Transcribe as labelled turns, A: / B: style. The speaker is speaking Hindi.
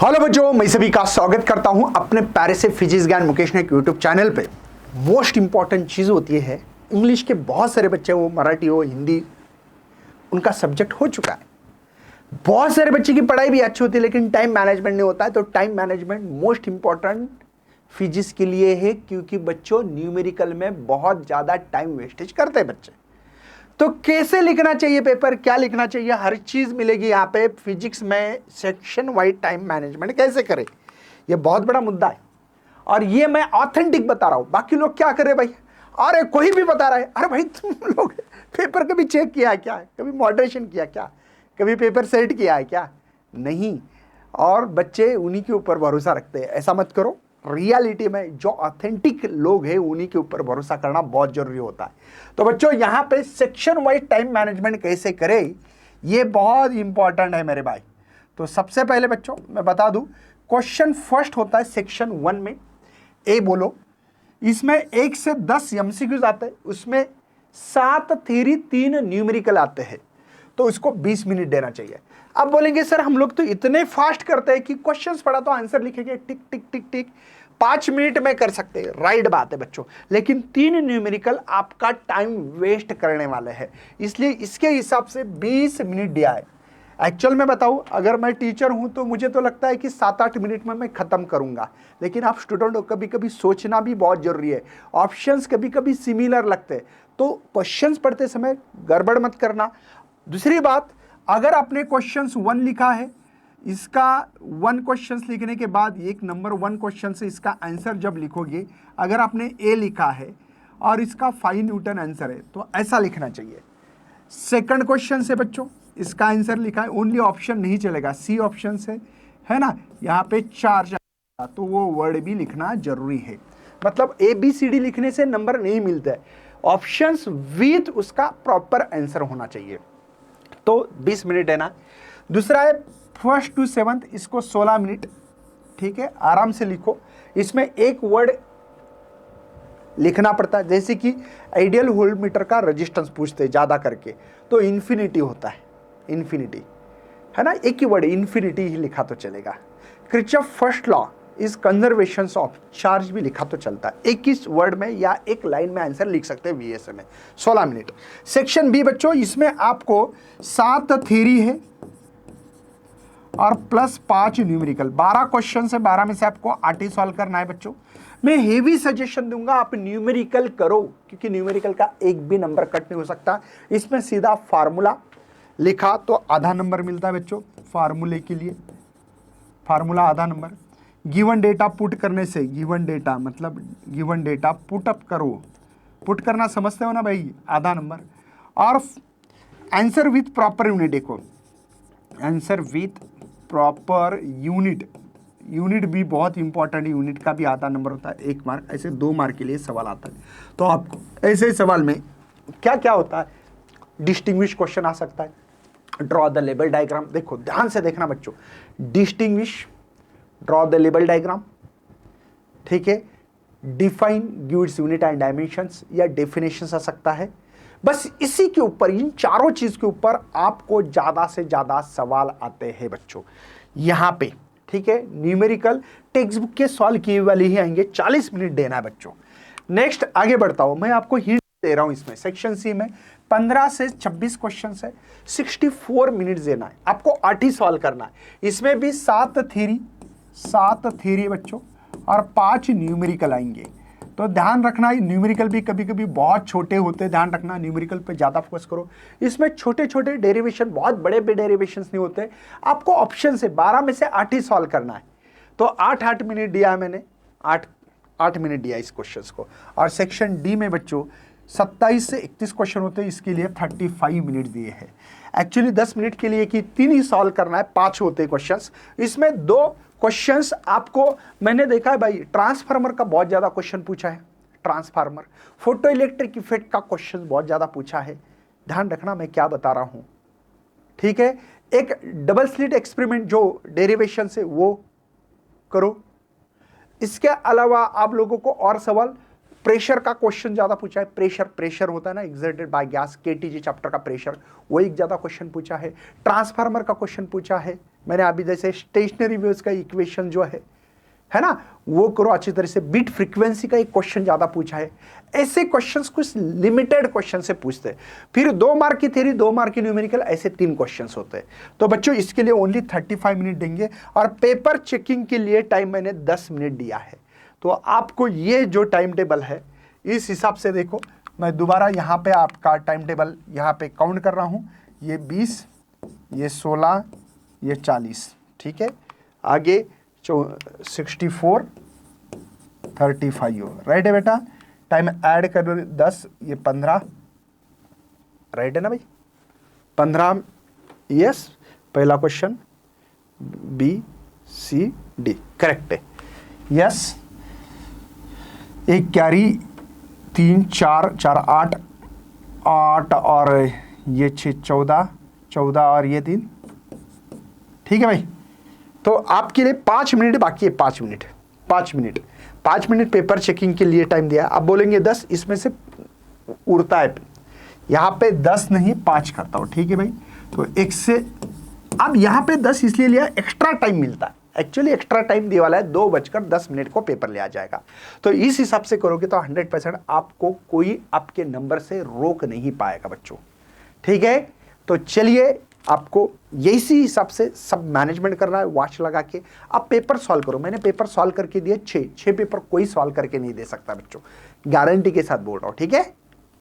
A: हेलो बच्चों, मैं सभी का स्वागत करता हूं अपने प्यारे से फिजिक्स ज्ञान मुकेश ने यूट्यूब चैनल पे। मोस्ट इंपॉर्टेंट चीज़ होती है, इंग्लिश के बहुत सारे बच्चे हो, मराठी हो, हिंदी, उनका सब्जेक्ट हो चुका है। बहुत सारे बच्चे की पढ़ाई भी अच्छी होती है लेकिन टाइम मैनेजमेंट नहीं होता है। तो time management most important physics के लिए है, क्योंकि बच्चों न्यूमेरिकल में बहुत ज़्यादा टाइम वेस्टेज करते हैं बच्चे। तो कैसे लिखना चाहिए पेपर, क्या लिखना चाहिए, हर चीज मिलेगी यहाँ पे फिजिक्स में। सेक्शन वाइज टाइम मैनेजमेंट कैसे करें, ये बहुत बड़ा मुद्दा है और ये मैं ऑथेंटिक बता रहा हूं। बाकी लोग क्या करे भाई, अरे कोई भी बता रहा है, अरे भाई तुम लोग पेपर कभी चेक किया है क्या, कभी मॉडरेशन किया क्या, कभी पेपर सेट किया है क्या? नहीं। और बच्चे उन्हीं के ऊपर भरोसा रखते हैं, ऐसा मत करो। रियलिटी में जो ऑथेंटिक लोग हैं उन्हीं के ऊपर भरोसा करना बहुत जरूरी होता है। तो बच्चों यहाँ पे सेक्शन वाइज टाइम मैनेजमेंट कैसे करें, ये बहुत इंपॉर्टेंट है मेरे भाई। तो सबसे पहले बच्चों मैं बता दूं, क्वेश्चन फर्स्ट होता है सेक्शन 1 में, ए बोलो। इसमें 1 से 10 एमसीक्यूज आते हैं, उसमें 7 थ्योरी 3 न्यूमेरिकल आते हैं। तो इसको 20 मिनट देना चाहिए। अब बोलेंगे सर हम लोग तो इतने फास्ट करते हैं कि क्वेश्चंस पढ़ा तो आंसर लिखेंगे टिक टिक टिक टिक 5 मिनट में कर सकते हैं। राइट बात है बच्चों, लेकिन 3 न्यूमेरिकल आपका टाइम वेस्ट करने वाले हैं, इसलिए इसके हिसाब से 20 मिनट दिया है। एक्चुअल में बताऊं, अगर मैं टीचर हूं तो मुझे तो लगता है कि 7-8 मिनट में मैं खत्म करूंगा, लेकिन आप स्टूडेंट हो, कभी कभी सोचना भी बहुत जरूरी है। ऑप्शंस कभी कभी सिमिलर लगते हैं, तो क्वेश्चंस पढ़ते समय गड़बड़ मत करना। दूसरी बात, अगर आपने क्वेश्चंस 1 लिखा है, इसका 1 क्वेश्चंस लिखने के बाद एक नंबर 1 क्वेश्चन से इसका आंसर जब लिखोगे, अगर आपने ए लिखा है और इसका 5 न्यूटन आंसर है तो ऐसा लिखना चाहिए। सेकंड क्वेश्चन से बच्चों इसका आंसर लिखा है, ओनली ऑप्शन नहीं चलेगा, सी ऑप्शन से है ना, यहाँ पे 4 तो वो वर्ड भी लिखना जरूरी है। मतलब ABCD लिखने से नंबर नहीं मिलता है, ऑप्शंस विथ उसका प्रॉपर आंसर होना चाहिए। तो 20 मिनट देना। दूसरा है 1st to 7th, इसको 16 मिनट, ठीक है, आराम से लिखो। इसमें एक वर्ड लिखना पड़ता है, जैसे कि आइडियल वोल्टमीटर का रेजिस्टेंस पूछते हैं ज्यादा करके, तो इन्फिनिटी होता है, इन्फिनिटी है ना, एक ही वर्ड इन्फिनिटी ही लिखा तो चलेगा। Kirchhoff first law is conservation of charge भी लिखा तो चलता है। एक ही वर्ड में या एक लाइन में आंसर लिख सकते हैं VSA में। 16 मिनट। सेक्शन बी बच्चों, इसमें आपको 7 थ्योरी है और प्लस 5 न्यूमेरिकल। 12 क्वेश्चन है, 12 में से आपको 8 ही सॉल्व करना है बच्चों। मैं हेवी सजेशन दूंगा आप न्यूमेरिकल करो, क्योंकि न्यूमेरिकल का एक भी नंबर कट नहीं हो सकता। इसमें सीधा फार्मूला लिखा तो आधा नंबर मिलता है बच्चों, फार्मूले के लिए फार्मूला आधा नंबर। गिवन डेटा पुट करने से, गिवन डेटा मतलब गिवन डेटा पुट अप करो, पुट करना समझते हो ना भाई, आधा नंबर। और आंसर विथ प्रॉपर यूनिट, देखो answer with proper unit, unit भी बहुत इंपॉर्टेंट है, यूनिट का भी आधा नंबर होता है, 1 मार्क। ऐसे 2 मार्क के लिए सवाल आता है। तो आपको ऐसे सवाल में क्या क्या होता है, डिस्टिंग्विश क्वेश्चन आ सकता है, ड्रॉ द लेबल डायग्राम। देखो ध्यान से देखना बच्चों, distinguish, draw the label diagram, ठीक है, define, give its unit and dimensions या डेफिनेशंस आ सकता है। बस इसी के ऊपर, इन चारों चीज के ऊपर आपको ज्यादा से ज्यादा सवाल आते हैं बच्चों यहां पे, ठीक है। न्यूमेरिकल टेक्स्ट बुक के सॉल्व किए वाले ही आएंगे, 40 मिनट देना है बच्चों। नेक्स्ट आगे बढ़ता हूं, मैं आपको हिंट दे रहा हूं। इसमें सेक्शन सी में 15 से 26 क्वेश्चन है, 64 मिनट देना है आपको, 8 ही सॉल्व करना है। इसमें भी 7 थ्योरी बच्चों और 5 न्यूमेरिकल आएंगे। तो ध्यान रखना, न्यूमेरिकल भी कभी कभी बहुत छोटे होते हैं, ध्यान रखना, न्यूमेरिकल पे ज्यादा फोकस करो। इसमें छोटे छोटे डेरिवेशन, बहुत बड़े डेरिवेशन नहीं होते। आपको ऑप्शन से 12 में से 8 ही सॉल्व करना है। तो 8 मिनट दिया है मैंने, 8 मिनट दिया इस क्वेश्चन को। और सेक्शन डी में बच्चों 27 से 31 क्वेश्चन होते हैं, इसके लिए 35 मिनट दिए हैं। एक्चुअली 10 मिनट के लिए कि 3 ही सॉल्व करना है, 5 होते हैं क्वेश्चंस। इसमें 2 क्वेश्चंस आपको मैंने देखा है भाई, ट्रांसफार्मर का बहुत ज्यादा क्वेश्चन पूछा है, ट्रांसफार्मर, फोटो इलेक्ट्रिक इफेक्ट का क्वेश्चन बहुत ज्यादा पूछा है। ध्यान रखना मैं क्या बता रहा हूं, ठीक है। एक डबल स्लिट एक्सपेरिमेंट जो डेरिवेशन से वो करो। इसके अलावा आप लोगों को और सवाल, प्रेशर का क्वेश्चन ज्यादा पूछा है, प्रेशर होता है ना, exerted by gas, KTG chapter का प्रेशर, वो एक ज्यादा क्वेश्चन पूछा है। ट्रांसफार्मर का क्वेश्चन पूछा है, मैंने अभी जैसे स्टेशनरी वेव्स का इक्वेशन जो है ना, वो करो अच्छी तरह से। बीट फ्रीक्वेंसी का एक क्वेश्चन ज्यादा पूछा है। ऐसे क्वेश्चंस कुछ लिमिटेड क्वेश्चन से पूछते हैं। फिर 2 मार्क की थ्योरी, 2 मार्क की न्यूमेरिकल, ऐसे 3 क्वेश्चंस होते हैं। तो बच्चों इसके लिए ओनली 35 मिनट देंगे और पेपर चेकिंग के लिए टाइम मैंने 10 मिनट दिया है। तो आपको ये जो टाइम टेबल है इस हिसाब से देखो, मैं दोबारा यहाँ पे आपका टाइम टेबल यहाँ पे काउंट कर रहा हूँ। ये 20, ये 16, ये 40, ठीक है। आगे 64, 35, राइट है बेटा। टाइम ऐड कर 10, ये 15, राइट है ना भाई, 15। यस, पहला क्वेश्चन BCD करेक्ट है। यस, एक कैरी 3, 4, 4, 8, 8 और ये 6, 14, 14 और ये 3, ठीक है भाई। तो आपके लिए 5 मिनट बाकी है, 5 minute, 5 minute, 5 minute paper checking के लिए टाइम दिया। अब बोलेंगे 10, इसमें से उड़ता है, यहाँ पे 10 नहीं 5 करता हूँ, ठीक है भाई। तो एक से अब यहाँ पे 10 इसलिए लिया, एक्स्ट्रा टाइम मिलता है। एक्चुअली एक्स्ट्रा टाइम दिया वाला है, 2:10 को पेपर लिया जाएगा। तो इस हिसाब से करोगे तो 100% आपको कोई आपके नंबर से रोक नहीं पाएगा बच्चों, ठीक है। तो चलिए, आपको यही हिसाब से सब मैनेजमेंट करना है, वॉच लगा के आप पेपर सॉल्व करो। मैंने पेपर सॉल्व करके दिए 6 पेपर कोई सॉल्व करके नहीं दे सकता बच्चों, गारंटी के साथ बोल रहा हूँ, ठीक है।